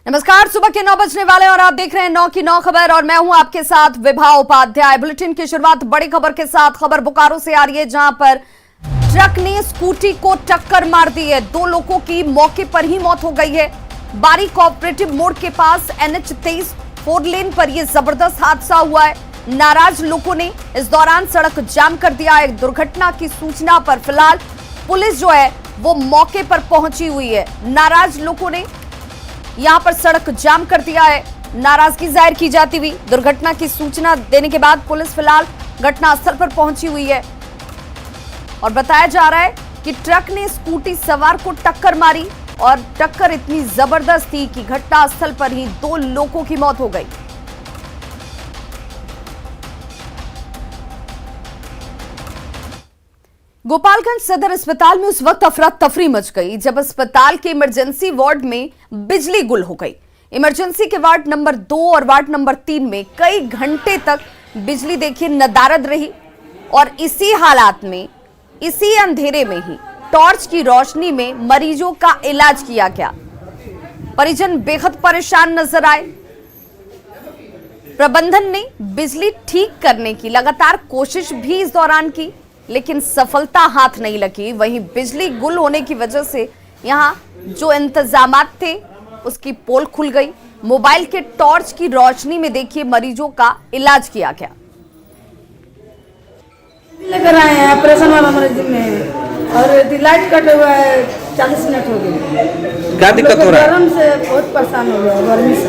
नमस्कार, सुबह के 9 बजने वाले और आप देख रहे हैं 9 की 9 खबर और मैं हूं आपके साथ विभा उपाध्याय। बुलेटिन की शुरुआत बड़ी खबर के साथ। खबर बोकारो से आ रही है, जहां पर ट्रक ने स्कूटी को टक्कर मार दी है। 2 लोगों की मौके पर ही मौत हो गई है। बारी कोऑपरेटिव मोड़ के पास NH 23 4 लेन पर यह जबरदस्त हादसा हुआ है। नाराज लोगों ने इस दौरान सड़क जाम कर दिया है। दुर्घटना की सूचना पर फिलहाल पुलिस जो है वो मौके पर पहुंची हुई है। नाराज लोगों ने यहां पर सड़क जाम कर दिया है। नाराजगी जाहिर की जाती हुई दुर्घटना की सूचना देने के बाद पुलिस फिलहाल घटनास्थल पर पहुंची हुई है और बताया जा रहा है कि ट्रक ने स्कूटी सवार को टक्कर मारी और टक्कर इतनी जबरदस्त थी कि घटनास्थल पर ही 2 लोगों की मौत हो गई। गोपालगंज सदर अस्पताल में उस वक्त अफरा तफरी मच गई जब अस्पताल के इमरजेंसी वार्ड में बिजली गुल हो गई। इमरजेंसी के वार्ड नंबर 2 और वार्ड नंबर 3 में कई घंटे तक बिजली देखिए नदारद रही और इसी हालात में, इसी अंधेरे में ही टॉर्च की रोशनी में मरीजों का इलाज किया गया। परिजन बेहद परेशान नजर आए। प्रबंधन ने बिजली ठीक करने की लगातार कोशिश भी इस दौरान की, लेकिन सफलता हाथ नहीं लगी। वहीं बिजली गुल होने की वजह से यहां जो इंतजामात थे उसकी पोल खुल गई। मोबाइल के टॉर्च की रोशनी में देखिए मरीजों का इलाज किया गया। लेकर आए हैं ऑपरेशन वाला मरीज में और लाइट कट हुआ है, 40 मिनट हो गए। क्या दिक्कत हो रहा है? गर्म से बहुत परेशान हो गया, गर्मी से।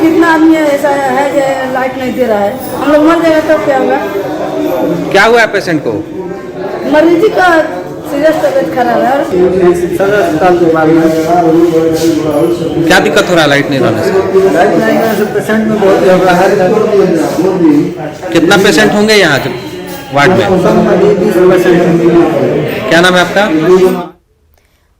कितना आदमी ऐसा है जो लाइट नहीं दे रहा है। हम लोग मर जाएगा तो क्या होगा? क्या हुआ है पेशेंट को? मरीज का सीरियस तबियत खराब है। सदर अस्पताल के बारे में क्या दिक्कत हो रहा है लाइट नहीं रहने से? लाइट नहीं रहने से पेशेंट में बहुत झगड़ा है। कितना पेशेंट होंगे यहाँ वार्ड में? 20 पेशेंट। क्या नाम है आपका?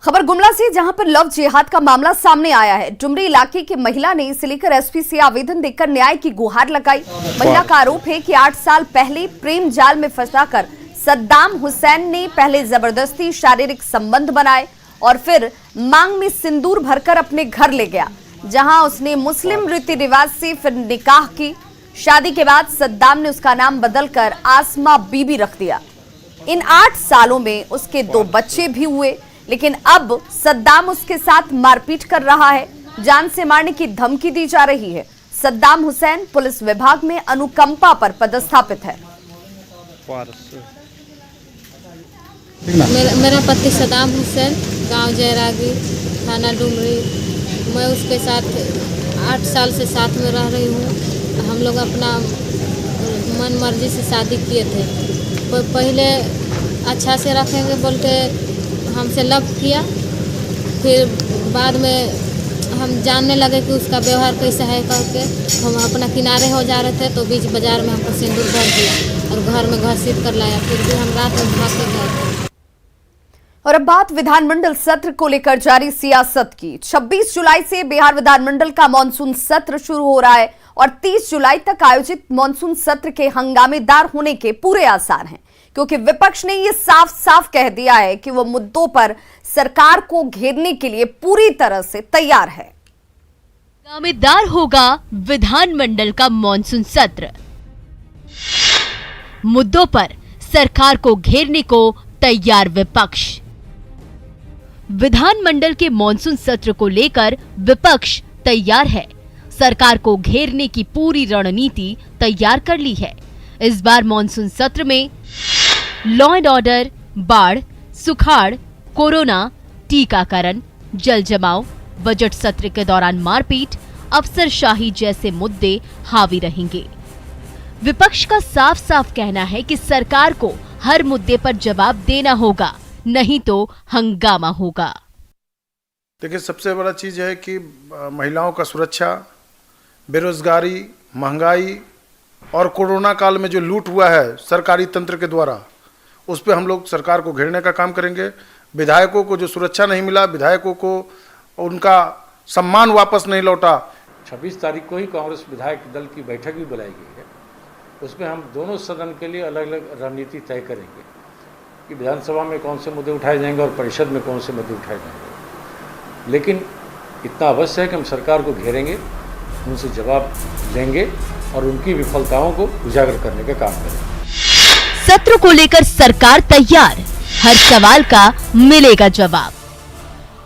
खबर गुमला से, जहां पर लव जिहाद का मामला सामने आया है। डुमरी इलाके की महिला ने इसे लेकर SP से आवेदन देकर न्याय की गुहार लगाई। महिला का आरोप है कि 8 साल पहले प्रेम जाल में फंसाकर सद्दाम हुसैन ने पहले जबरदस्ती शारीरिक संबंध बनाए और फिर मांग में सिंदूर भरकर अपने घर ले गया, जहां उसने मुस्लिम रीति रिवाज से फिर निकाह की। शादी के बाद सद्दाम ने उसका नाम बदलकर आसमा बीबी रख दिया। इन 8 सालों में उसके 2 बच्चे भी हुए, लेकिन अब सद्दाम उसके साथ मारपीट कर रहा है। जान से मारने की धमकी दी जा रही है। सद्दाम हुसैन पुलिस विभाग में अनुकंपा पर पदस्थापित है। मेरा पति सद्दाम हुसैन, गांव जयरागी, थाना डुमरी। मैं उसके साथ 8 साल से साथ में रह रही हूँ। हम लोग अपना मन मर्जी से शादी किए थे। पहले अच्छा से रखेंगे बोल के हमसे लव किया, फिर बाद में हम जानने लगे कि उसका व्यवहार कैसा है करके हम अपना किनारे हो जा रहे थे तो बीच बाजार में हमको सिंदूर भर दिया और घर में घसीट कर लाया। फिर भी हम रात में भाग के गए थे। और अब बात विधानमंडल सत्र को लेकर जारी सियासत की। 26 जुलाई से बिहार विधानमंडल का मानसून सत्र शुरू हो रहा है और 30 जुलाई तक आयोजित मानसून सत्र के हंगामेदार होने के पूरे आसार हैं, क्योंकि विपक्ष ने यह साफ साफ कह दिया है कि वो मुद्दों पर सरकार को घेरने के लिए पूरी तरह से तैयार है। हंगामेदार होगा विधानमंडल का मानसून सत्र। मुद्दों पर सरकार को घेरने को तैयार विपक्ष। विधानमंडल के मानसून सत्र को लेकर विपक्ष तैयार है। सरकार को घेरने की पूरी रणनीति तैयार कर ली है। इस बार मानसून सत्र में लॉ एंड ऑर्डर, बाढ़, सुखाड़, कोरोना, टीकाकरण, जल जमाव, बजट सत्र के दौरान मारपीट, अफसरशाही जैसे मुद्दे हावी रहेंगे। विपक्ष का साफ साफ कहना है कि सरकार को हर मुद्दे पर जवाब देना होगा, नहीं तो हंगामा होगा। देखिए, सबसे बड़ा चीज है कि महिलाओं का सुरक्षा, बेरोजगारी, महंगाई और कोरोना काल में जो लूट हुआ है सरकारी तंत्र के द्वारा, उस पर हम लोग सरकार को घेरने का काम करेंगे। विधायकों को जो सुरक्षा नहीं मिला, विधायकों को उनका सम्मान वापस नहीं लौटा। 26 तारीख को ही कांग्रेस विधायक दल की बैठक भी बुलाई गई है। उसमें हम दोनों सदन के लिए अलग अलग रणनीति तय करेंगे कि विधानसभा में कौन से मुद्दे उठाए जाएंगे और परिषद में कौन से मुद्दे उठाए जाएंगे। लेकिन इतना अवश्य है कि हम सरकार को घेरेंगे, उनसे जवाब लेंगे और उनकी विफलताओं को उजागर करने का काम करेंगे। सत्र को लेकर सरकार तैयार, हर सवाल का मिलेगा जवाब।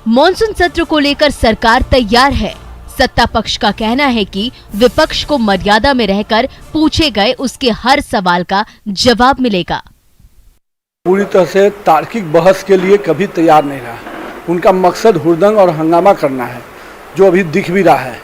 मॉनसून सत्र को लेकर सरकार तैयार है। सत्ता पक्ष का कहना है कि विपक्ष को मर्यादा में रहकर पूछे गए उसके हर सवाल का जवाब मिलेगा। पूरी तरह से तार्किक बहस के लिए कभी तैयार नहीं रहा। उनका मकसद हुड़दंग और हंगामा करना है, जो अभी दिख भी रहा है।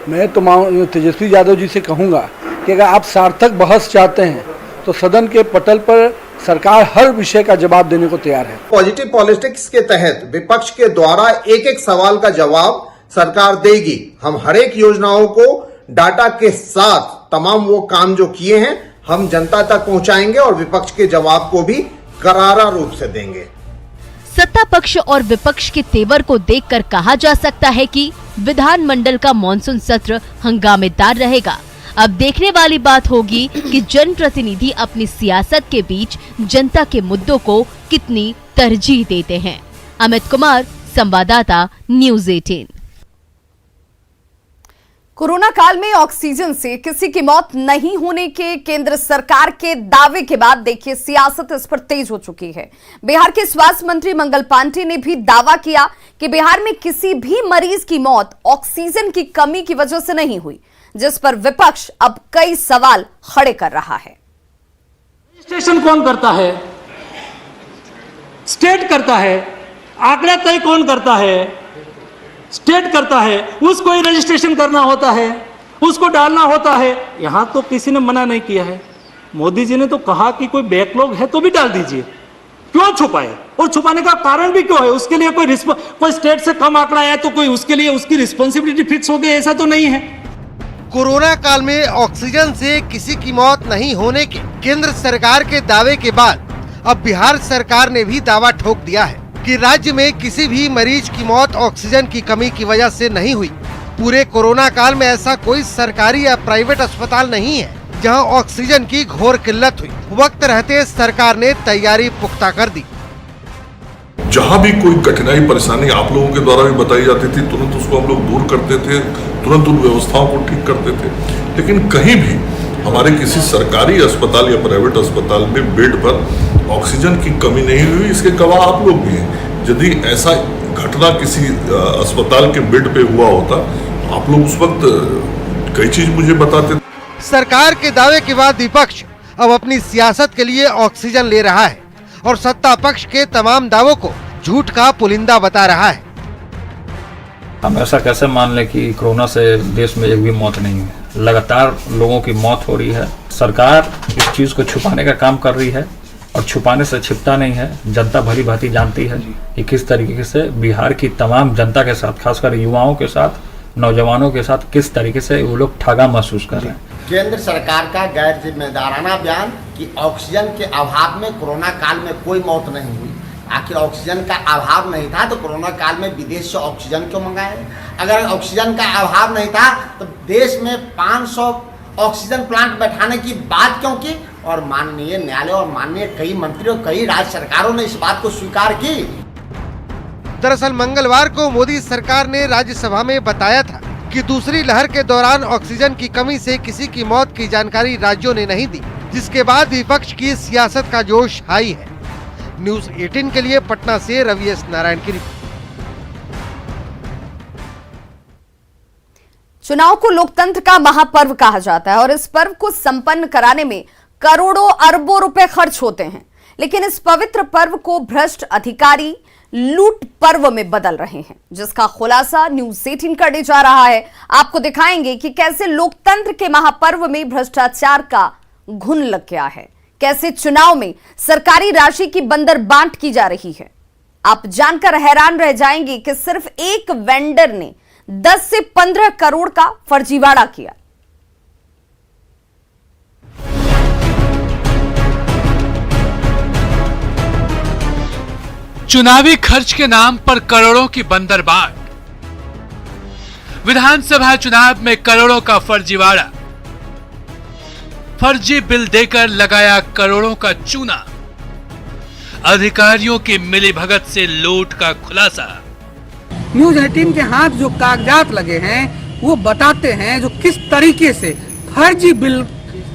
मैं तो तेजस्वी यादव जी से कहूँगा कि अगर आप सार्थक बहस चाहते हैं तो सदन के पटल पर सरकार हर विषय का जवाब देने को तैयार है। पॉजिटिव पॉलिटिक्स के तहत विपक्ष के द्वारा एक एक सवाल का जवाब सरकार देगी। हम हर एक योजनाओं को डाटा के साथ तमाम वो काम जो किए हैं हम जनता तक पहुंचाएंगे और विपक्ष के जवाब को भी करारा रूप से देंगे। सत्ता पक्ष और विपक्ष के तेवर को देखकर कहा जा सकता है कि विधानमंडल का मॉनसून सत्र हंगामेदार रहेगा। अब देखने वाली बात होगी कि जनप्रतिनिधि अपनी सियासत के बीच जनता के मुद्दों को कितनी तरजीह देते हैं। अमित कुमार, संवाददाता, न्यूज़ 18। कोरोना काल में ऑक्सीजन से किसी की मौत नहीं होने के केंद्र सरकार के दावे के बाद देखिए सियासत इस पर तेज हो चुकी है। बिहार के स्वास्थ्य मंत्री मंगल पांडे ने भी दावा किया कि बिहार में किसी भी मरीज की मौत ऑक्सीजन की कमी की वजह से नहीं हुई, जिस पर विपक्ष अब कई सवाल खड़े कर रहा है। रजिस्ट्रेशन कौन करता है? स्टेट करता है। आंकड़ा तय कौन करता है? स्टेट करता है। उसको ही रजिस्ट्रेशन करना होता है, उसको डालना होता है। यहां तो किसी ने मना नहीं किया है। मोदी जी ने तो कहा कि कोई बैकलॉग है तो भी डाल दीजिए, क्यों छुपाए? और छुपाने का कारण भी क्यों है? उसके लिए कोई स्टेट से कम आंकड़ा आया तो कोई उसके लिए उसकी रिस्पॉन्सिबिलिटी फिक्स हो गई, ऐसा तो नहीं है। कोरोना काल में ऑक्सीजन से किसी की मौत नहीं होने के केंद्र सरकार के दावे के बाद अब बिहार सरकार ने भी दावा ठोक दिया है कि राज्य में किसी भी मरीज की मौत ऑक्सीजन की कमी की वजह से नहीं हुई। पूरे कोरोना काल में ऐसा कोई सरकारी या प्राइवेट अस्पताल नहीं है जहां ऑक्सीजन की घोर किल्लत हुई। वक्त रहते सरकार ने तैयारी पुख्ता कर दी। जहां भी कोई कठिनाई परेशानी आप लोगों के द्वारा भी बताई जाती थी, तुरंत उसको हम लोग दूर करते थे, तुरंत उन व्यवस्थाओं को ठीक करते थे। लेकिन कहीं भी हमारे किसी सरकारी अस्पताल या प्राइवेट अस्पताल में बेड पर ऑक्सीजन की कमी नहीं हुई। इसके गवाह आप लोग भी हैं। यदि ऐसा घटना किसी अस्पताल के बेड पे हुआ होता, आप लोग उस वक्त कई चीज मुझे बताते। सरकार के दावे के बाद विपक्ष अब अपनी सियासत के लिए ऑक्सीजन ले रहा है और सत्ता पक्ष के तमाम दावों को झूठ का पुलिंदा बता रहा है। हम ऐसा कैसे मान लें कि कोरोना से देश में एक भी मौत नहीं है? लगातार लोगों की मौत हो रही है। सरकार इस चीज को छुपाने का काम कर रही है और छुपाने से छिपता नहीं है। जनता भली भांति जानती है कि किस तरीके से बिहार की तमाम जनता के साथ, खासकर युवाओं के साथ, नौजवानों के साथ किस तरीके से वो लोग ठगा महसूस कर रहे हैं। केंद्र सरकार का गैर जिम्मेदाराना बयान कि ऑक्सीजन के अभाव में कोरोना काल में कोई मौत नहीं हुई। आखिर ऑक्सीजन का अभाव नहीं था तो कोरोना काल में विदेश से ऑक्सीजन क्यों मंगाए? अगर ऑक्सीजन का अभाव नहीं था तो देश में 500 ऑक्सीजन प्लांट बैठाने की बात क्यों की? और माननीय न्यायालय और माननीय कई मंत्री और कई राज्य सरकारों ने इस बात को स्वीकार की। दरअसल मंगलवार को मोदी सरकार ने राज्यसभा में बताया था कि दूसरी लहर के दौरान ऑक्सीजन की कमी से किसी की मौत की जानकारी राज्यों ने नहीं दी, जिसके बाद विपक्ष की सियासत का जोश हाई है। न्यूज़ 18 के लिए पटना से रवि एस नारायण की रिपोर्ट। चुनाव को लोकतंत्र का महापर्व कहा जाता है और इस पर्व को संपन्न कराने में करोड़ों अरबों रुपए खर्च होते हैं, लेकिन इस पवित्र पर्व को भ्रष्ट अधिकारी लूट पर्व में बदल रहे हैं, जिसका खुलासा न्यूज़ 18 करने जा रहा है। आपको दिखाएंगे कि कैसे लोकतंत्र के महापर्व में भ्रष्टाचार का घुन लग गया है, कैसे चुनाव में सरकारी राशि की बंदरबांट की जा रही है। आप जानकर हैरान रह जाएंगे कि सिर्फ एक वेंडर ने 10 से 15 करोड़ का फर्जीवाड़ा किया। चुनावी खर्च के नाम पर करोड़ों की बंदरबांट, विधानसभा चुनाव में करोड़ों का फर्जीवाड़ा, फर्जी बिल देकर लगाया करोड़ों का चूना, अधिकारियों की मिलीभगत से लूट का खुलासा। न्यूज़ 18 के हाथ जो कागजात लगे हैं वो बताते हैं जो किस तरीके से फर्जी बिल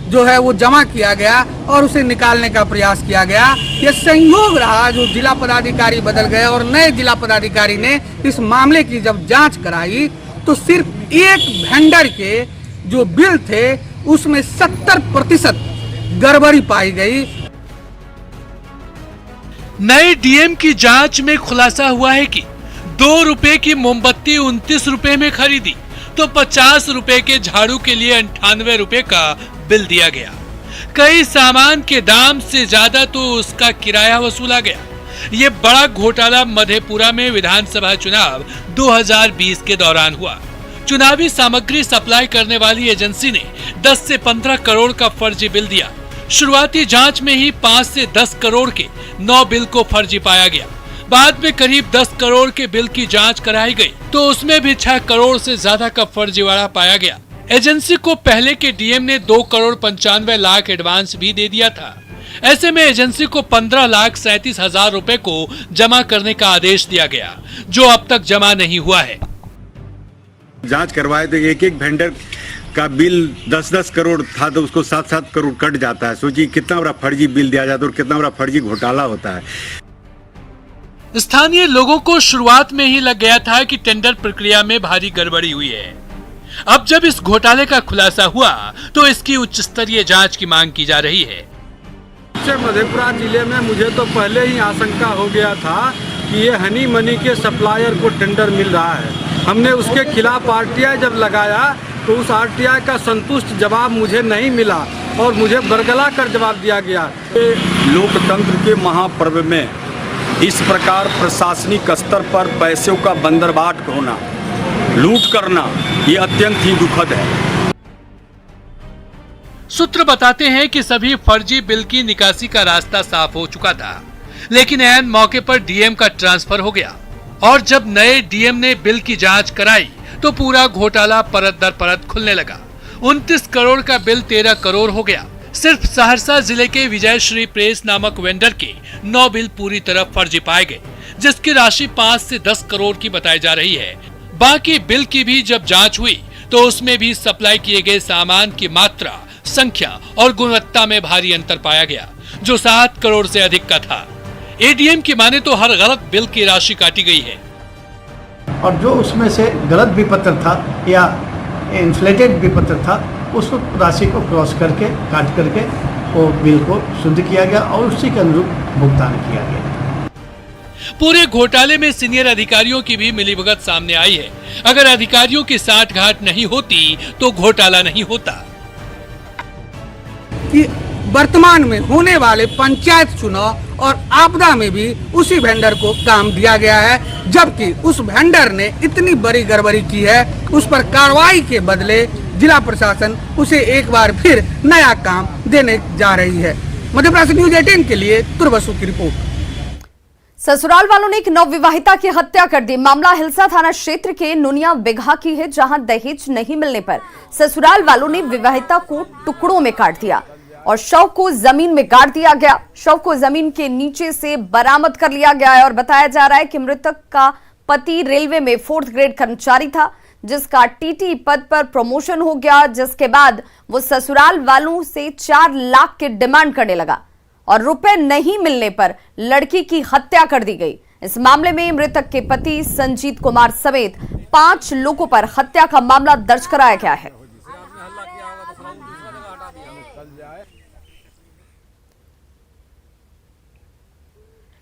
जो है वो जमा किया गया और उसे निकालने का प्रयास किया गया। ये संयोग रहा जो जिला पदाधिकारी बदल गए और नए जिला पदाधिकारी ने इस मामले की जब जांच कराई तो सिर्फ एक वेंडर के जो बिल थे उसमें 70% गड़बड़ी पाई गई। नए डीएम की जांच में खुलासा हुआ है कि 2 रुपए की मोमबत्ती 29 रुपए में खरीदी तो 50 रुपए के झाड़ू के लिए 98 रुपए का बिल दिया गया। कई सामान के दाम से ज्यादा तो उसका किराया वसूला गया। ये बड़ा घोटाला मधेपुरा में विधानसभा चुनाव 2020 के दौरान हुआ। चुनावी सामग्री सप्लाई करने वाली एजेंसी ने 10 से 15 करोड़ का फर्जी बिल दिया। शुरुआती जांच में ही 5 से 10 करोड़ के 9 बिल को फर्जी पाया गया। बाद में करीब 10 करोड़ के बिल की जांच कराई गई तो उसमें भी 6 करोड़ से ज्यादा का फर्जीवाड़ा पाया गया। एजेंसी को पहले के डीएम ने 2 करोड़ 95 लाख एडवांस भी दे दिया था। ऐसे में एजेंसी को 15,37,000 रुपए को जमा करने का आदेश दिया गया जो अब तक जमा नहीं हुआ है। जांच करवाए तो एक एक वेंडर का बिल 10-10 करोड़ था तो उसको 7-7 करोड़ कट जाता है। सोचिए कितना बड़ा फर्जी बिल दिया जाता है और कितना बड़ा फर्जी घोटाला होता है। स्थानीय लोगों को शुरुआत में ही लग गया था कि टेंडर प्रक्रिया में भारी गड़बड़ी हुई है। अब जब इस घोटाले का खुलासा हुआ तो इसकी उच्च स्तरीय जांच की मांग की जा रही है। मधेपुरा जिले में मुझे तो पहले ही आशंका हो गया था कि ये हनी मनी के सप्लायर को टेंडर मिल रहा है। हमने उसके खिलाफ आरटीआई जब लगाया तो उस आरटीआई का संतुष्ट जवाब मुझे नहीं मिला और मुझे बरगला कर जवाब दिया गया। लोकतंत्र के महापर्व में इस प्रकार प्रशासनिक स्तर पर पैसों का बंदरबाट होना, लूट करना, ये अत्यंत ही दुखद है। सूत्र बताते हैं कि सभी फर्जी बिल की निकासी का रास्ता साफ हो चुका था, लेकिन ऐन मौके पर डीएम का ट्रांसफर हो गया और जब नए डीएम ने बिल की जांच कराई तो पूरा घोटाला परत दर परत खुलने लगा। 29 करोड़ का बिल 13 करोड़ हो गया। सिर्फ सहरसा जिले के विजय श्री प्रेस नामक वेंडर के 9 बिल पूरी तरह फर्जी पाए गए, जिसकी राशि 5 से 10 करोड़ की बताई जा रही है। बाकी बिल की भी जब जांच हुई तो उसमें भी सप्लाई किए गए सामान की मात्रा, संख्या और गुणवत्ता में भारी अंतर पाया गया, जो 7 करोड़ से अधिक का था। एडीएम की माने तो हर गलत बिल की राशि काटी गई है और जो उसमें से गलत विपत्र था या इन्फ्लेटेड विपत्र था उस राशि को क्रॉस करके काट करके वो बिल को शुद्ध किया गया और उसी के अनुरूप भुगतान किया गया। पूरे घोटाले में सीनियर अधिकारियों की भी मिलीभगत सामने आई है। अगर अधिकारियों की साठगांठ नहीं होती तो घोटाला नहीं होता। कि वर्तमान में होने वाले पंचायत चुनाव और आपदा में भी उसी वेंडर को काम दिया गया है, जबकि उस वेंडर ने इतनी बड़ी गड़बड़ी की है, उस पर कार्रवाई के बदले जिला प्रशासन उसे एक बार फिर नया काम देने जा रही है। मध्यप्रदेश न्यूज़ 18 के लिए तुर्बसु की रिपोर्ट। ससुराल वालों ने एक नवविवाहिता की हत्या कर दी। मामला हिलसा थाना क्षेत्र के नुनिया बिघा की है, जहां दहेज नहीं मिलने पर ससुराल वालों ने विवाहिता को टुकड़ों में काट दिया और शव को जमीन में गाड़ दिया गया। शव को जमीन के नीचे से बरामद कर लिया गया है और बताया जा रहा है कि मृतक का पति रेलवे में 4th ग्रेड कर्मचारी था, जिसका टीटी पद पर प्रमोशन हो गया, जिसके बाद वो ससुराल वालों से 4 लाख की डिमांड करने लगा और रुपए नहीं मिलने पर लड़की की हत्या कर दी गई। इस मामले में मृतक के पति संजीत कुमार समेत 5 लोगों पर हत्या का मामला दर्ज कराया गया है।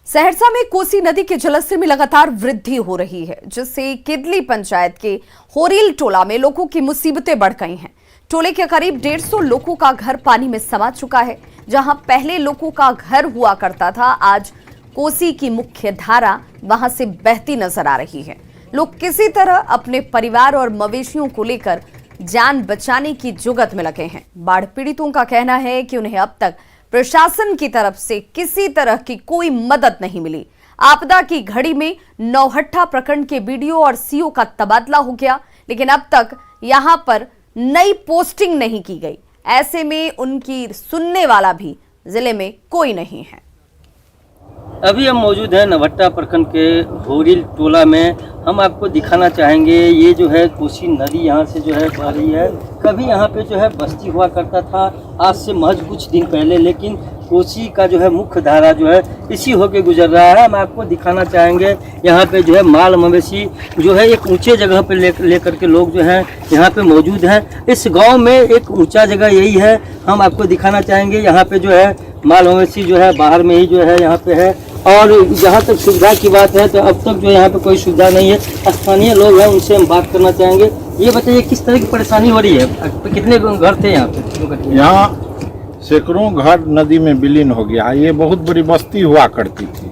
सहरसा में कोसी नदी के जलस्तर में लगातार वृद्धि हो रही है, जिससे किदली पंचायत के होरील टोला में लोगों की मुसीबतें बढ़ गई हैं। टोले के करीब 150 लोगों का घर पानी में समा चुका है। जहां पहले लोगों का घर हुआ करता था, आज कोसी की मुख्य धारा वहां से बहती नजर आ रही है। लोग किसी तरह अपने परिवार और मवेशियों को लेकर जान बचाने की जुगत में लगे हैं। बाढ़ पीड़ितों का कहना है कि उन्हें अब तक प्रशासन की तरफ से किसी तरह की कोई मदद नहीं मिली। आपदा की घड़ी में नौहट्टा प्रखंड के बीडीओ और सीओ का तबादला हो गया, लेकिन अब तक यहां पर नई पोस्टिंग नहीं की गई। ऐसे में उनकी सुनने वाला भी जिले में कोई नहीं है। अभी हम मौजूद हैं नौहट्टा प्रखंड के होरील टोला में। हम आपको दिखाना चाहेंगे। ये जो है कोसी नदी यहाँ से जो है बह रही है। कभी यहाँ पे जो है बस्ती हुआ करता था, आज से महज कुछ दिन पहले, लेकिन कोसी का जो है मुख्य धारा जो है इसी होके गुजर रहा है। हम आपको दिखाना चाहेंगे यहाँ पे जो है माल मवेशी जो है एक ऊंचे जगह पे लेकर के लोग जो है यहाँ पे मौजूद हैं। इस गांव में एक ऊंचा जगह यही है, हम आपको दिखाना चाहेंगे। यहाँ पे जो है माल मवेशी जो है बाहर में ही जो है यहाँ पे है। और जहाँ तक सुविधा की बात है तो अब तक जो यहाँ पे कोई सुविधा नहीं है। स्थानीय लोग हैं, उनसे हम बात करना चाहेंगे। ये बताइए किस तरह की परेशानी हो रही है, कितने घर थे यहाँ पे? यहाँ सैकड़ों घर नदी में विलीन हो गया। ये बहुत बड़ी बस्ती हुआ करती थी।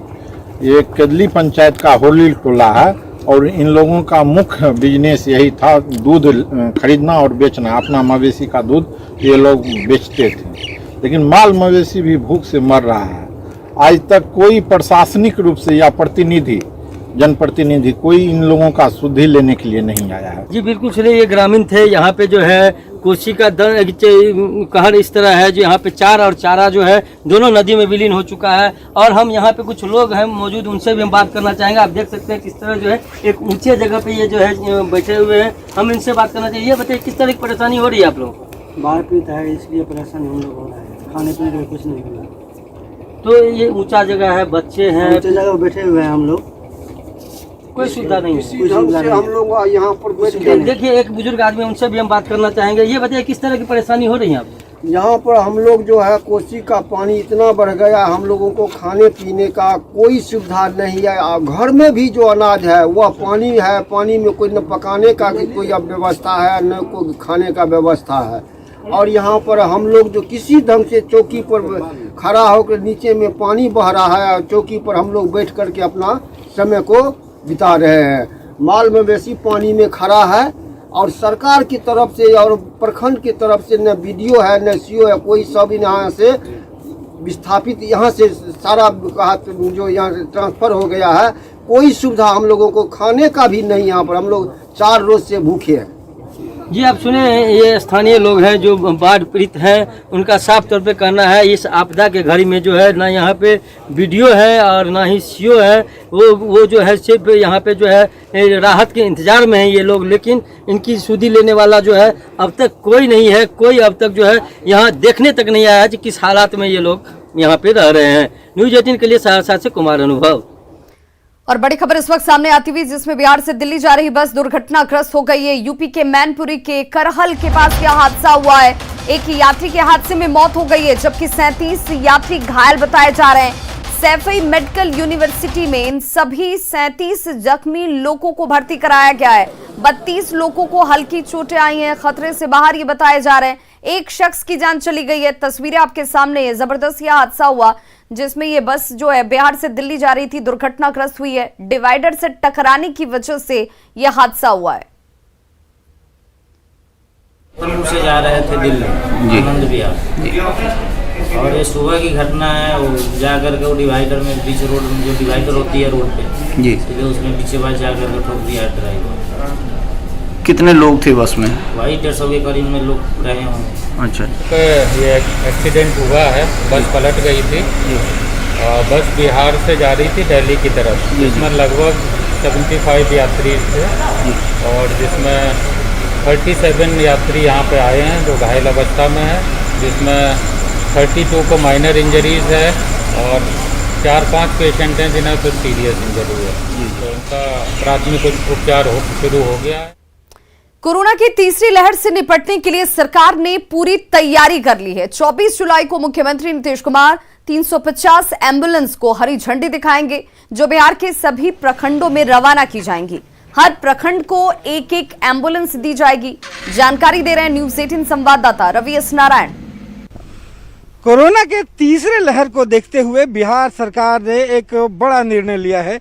ये केदली पंचायत का होली टोला है और इन लोगों का मुख्य बिजनेस यही था, दूध खरीदना और बेचना। अपना मवेशी का दूध ये लोग बेचते थे, लेकिन माल मवेशी भी भूख से मर रहा है। आज तक कोई प्रशासनिक रूप से या प्रतिनिधि, जनप्रतिनिधि कोई इन लोगों का सुधि लेने के लिए नहीं आया है। जी बिल्कुल सुनिए, ये ग्रामीण थे। यहाँ पे जो है कोसी का कहर इस तरह है जो यहाँ पे चार और चारा जो है दोनों नदी में विलीन हो चुका है। और हम यहाँ पे कुछ लोग हैं मौजूद, उनसे भी हम बात करना चाहेंगे। आप देख सकते हैं किस तरह जो है एक ऊंचे जगह पे ये जो है बैठे हुए हैं। हम इनसे बात करना चाहिए। ये बताइए किस तरह की परेशानी हो रही है आप लोगों को? बाढ़ पीड़ित है, इसलिए परेशानी हम लोग हो रहा है। खाने पीने का कुछ नहीं मिला। तो ये ऊंचा जगह है, बच्चे हैं, ऊंचे जगह बैठे हुए हैं हम लोग, कोई सुविधा नहीं है। हम लोग यहाँ पर देखिए एक बुजुर्ग आदमी, उनसे भी हम बात करना चाहेंगे। ये बताइए किस तरह की परेशानी हो रही है आपको? यहाँ पर हम लोग जो है कोसी का पानी इतना बढ़ गया, हम लोगों को खाने पीने का कोई सुविधा नहीं है। घर में भी जो अनाज है वह पानी है, पानी में कोई न पकाने का कोई व्यवस्था है न कोई खाने का व्यवस्था है। और यहाँ पर हम लोग जो किसी ढंग से चौकी पर खड़ा होकर, नीचे में पानी बह रहा है और चौकी पर हम लोग बैठ करके अपना समय को बिता रहे हैं। माल मवेशी पानी में खड़ा है और सरकार की तरफ से और प्रखंड की तरफ से न बीडीओ है न सीओ है, कोई सब यहाँ से विस्थापित, यहाँ से सारा जो यहाँ से ट्रांसफर हो गया है। कोई सुविधा हम लोगों को खाने का भी नहीं। यहाँ पर हम लोग 4 रोज से भूखे हैं। जी आप सुने, ये स्थानीय लोग हैं जो बाढ़ पीड़ित हैं। उनका साफ तौर पे कहना है इस आपदा के घड़ी में जो है ना यहाँ पे वीडियो है और ना ही सीओ है। वो जो है सिर्फ यहाँ पे जो है राहत के इंतजार में है ये लोग, लेकिन इनकी सुधि लेने वाला जो है अब तक कोई नहीं है। कोई अब तक जो है यहाँ देखने तक नहीं आया है कि किस हालात में ये लोग यहाँ पे रह रहे हैं। न्यूज़ 18 के लिए सहरसा से कुमार अनुभव। और बड़ी खबर इस वक्त सामने आती हुई, जिसमें बिहार से दिल्ली जा रही बस दुर्घटनाग्रस्त हो गई है। यूपी के मैनपुरी के करहल के पास यह हादसा हुआ है। एक यात्री के हादसे में मौत हो गई है, जबकि 37 यात्री घायल बताए जा रहे हैं। सैफई मेडिकल यूनिवर्सिटी में इन सभी 37 जख्मी लोगों को भर्ती कराया गया है। 32 लोगों को हल्की चोटें आई हैं, खतरे से बाहर ये बताए जा रहे हैं। एक शख्स की जान चली गई है। तस्वीरें आपके सामने है। जबरदस्त यह हादसा हुआ जिसमें ये बस जो है बिहार से दिल्ली जा रही थी, दुर्घटनाग्रस्त हुई है। डिवाइडर से टकराने की वजह से यह हादसा हुआ है। से जा रहे थे दिल्ली आनंद विहार, और ये सुबह की घटना है। वो जाकर के वो डिवाइडर में, बीच रोड में जो डिवाइडर होती है रोड पे जी, उसमें पीछे बार जाकर के ठोक दिया ड्राइवर। कितने लोग थे बस में? वही 150 के करीब में लोग रहे होंगे। अच्छा, ये एक्सीडेंट हुआ है। बस पलट गई थी। बस बिहार से जा रही थी दिल्ली की तरफ, जिसमें लगभग 75 यात्री थे और जिसमें 37 यात्री यहाँ पे आए हैं जो घायल अवस्था में है, जिसमें 32 को माइनर इंजरीज है और 4-5 पेशेंट हैं जिन्हें कुछ सीरियस इंजरी है। तो उनका प्राथमिक उपचार शुरू हो गया है। कोरोना की तीसरी लहर से निपटने के लिए सरकार ने पूरी तैयारी कर ली है। 24 जुलाई को मुख्यमंत्री नीतीश कुमार 350 एम्बुलेंस को हरी झंडी दिखाएंगे, जो बिहार के सभी प्रखंडों में रवाना की जाएंगी। हर प्रखंड को एक एक एम्बुलेंस दी जाएगी। जानकारी दे रहे हैं न्यूज़ 18 संवाददाता रवि एस नारायण। कोरोना के तीसरे लहर को देखते हुए बिहार सरकार ने एक बड़ा निर्णय लिया है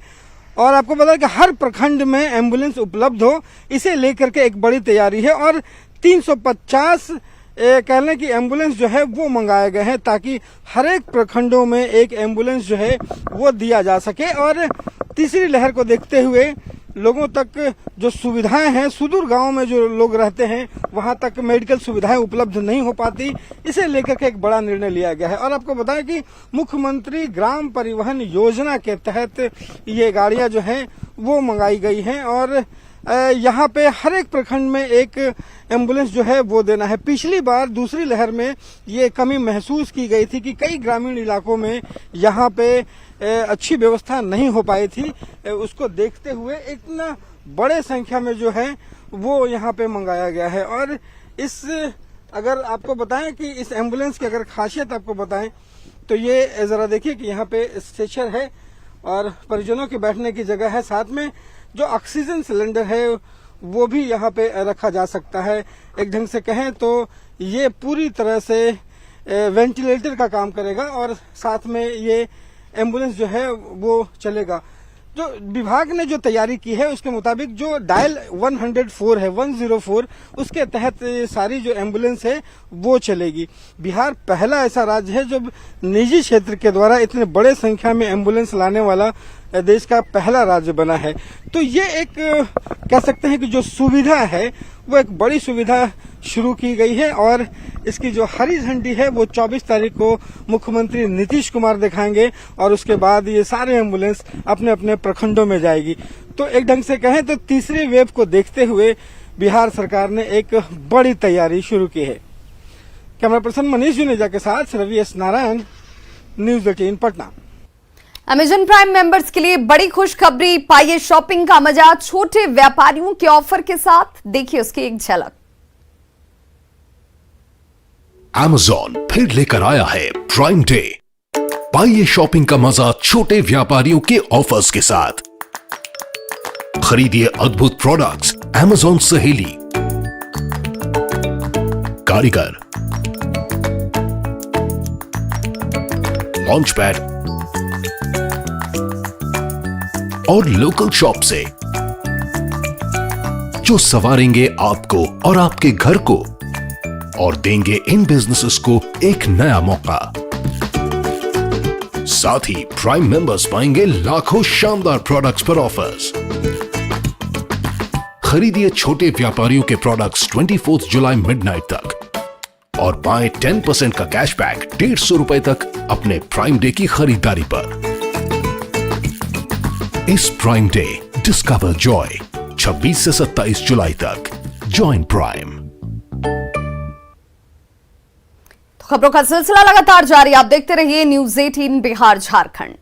और आपको बता कि हर प्रखंड में एम्बुलेंस उपलब्ध हो, इसे लेकर के एक बड़ी तैयारी है। और 350 कह लें कि एम्बुलेंस जो है वो मंगाए गए हैं ताकि हर एक प्रखंडों में एक एम्बुलेंस जो है वो दिया जा सके। और तीसरी लहर को देखते हुए लोगों तक जो सुविधाएं हैं, सुदूर गांव में जो लोग रहते हैं वहां तक मेडिकल सुविधाएं उपलब्ध नहीं हो पाती, इसे लेकर के एक बड़ा निर्णय लिया गया है। और आपको बताएं कि मुख्यमंत्री ग्राम परिवहन योजना के तहत ये गाड़ियां जो हैं वो मंगाई गई हैं और यहाँ पे हर एक प्रखंड में एक एम्बुलेंस जो है वो देना है। पिछली बार दूसरी लहर में ये कमी महसूस की गई थी कि कई ग्रामीण इलाकों में यहाँ पे अच्छी व्यवस्था नहीं हो पाई थी। उसको देखते हुए इतना बड़े संख्या में जो है वो यहाँ पे मंगाया गया है। और इस अगर आपको बताएं कि इस एम्बुलेंस की अगर खासियत आपको बताएं तो ये जरा देखिए कि यहाँ पे स्ट्रेचर है और परिजनों के बैठने की जगह है। साथ में जो ऑक्सीजन सिलेंडर है वो भी यहाँ पे रखा जा सकता है। एक ढंग से कहें तो ये पूरी तरह से वेंटिलेटर का काम करेगा और साथ में ये एम्बुलेंस जो है वो चलेगा। जो विभाग ने जो तैयारी की है उसके मुताबिक जो डायल 104 है 104 उसके तहत सारी जो एम्बुलेंस है वो चलेगी। बिहार पहला ऐसा राज्य है जो निजी क्षेत्र के द्वारा इतने बड़े संख्या में एम्बुलेंस लाने वाला देश का पहला राज्य बना है। तो ये एक कह सकते हैं कि जो सुविधा है वो एक बड़ी सुविधा शुरू की गई है और इसकी जो हरी झंडी है वो 24 तारीख को मुख्यमंत्री नीतीश कुमार दिखाएंगे और उसके बाद ये सारे एम्बुलेंस अपने अपने प्रखंडों में जाएगी। तो एक ढंग से कहें तो तीसरी वेव को देखते हुए बिहार सरकार ने एक बड़ी तैयारी शुरू की है। कैमरा पर्सन मनीष जुनेजा के साथ Ravi S Narayan, news 18 Patna. Amazon Prime members के लिए बड़ी खुशखबरी, पाइए शॉपिंग का मजा छोटे व्यापारियों के ऑफर के साथ। देखिए उसकी एक झलक। Amazon फिर लेकर आया है प्राइम डे। पाइए शॉपिंग का मजा छोटे व्यापारियों के ऑफर्स के साथ। खरीदिए अद्भुत प्रोडक्ट्स Amazon सहेली, कारीगर, लॉन्च पैड और लोकल शॉप से, जो संवारेंगे आपको और आपके घर को और देंगे इन बिजनेसेस को एक नया मौका। साथ ही प्राइम मेंबर्स पाएंगे लाखों शानदार प्रोडक्ट्स पर ऑफर्स। खरीदिए छोटे व्यापारियों के प्रोडक्ट्स 24 जुलाई मिडनाइट तक और पाएं 10% का कैशबैक 150 रुपए तक अपने प्राइम डे की खरीदारी पर। इस प्राइम डे डिस्कवर जॉय 26 से 27 जुलाई तक। Join prime. खबरों का सिलसिला लगातार जारी, आप देखते रहिए न्यूज 18 बिहार झारखंड।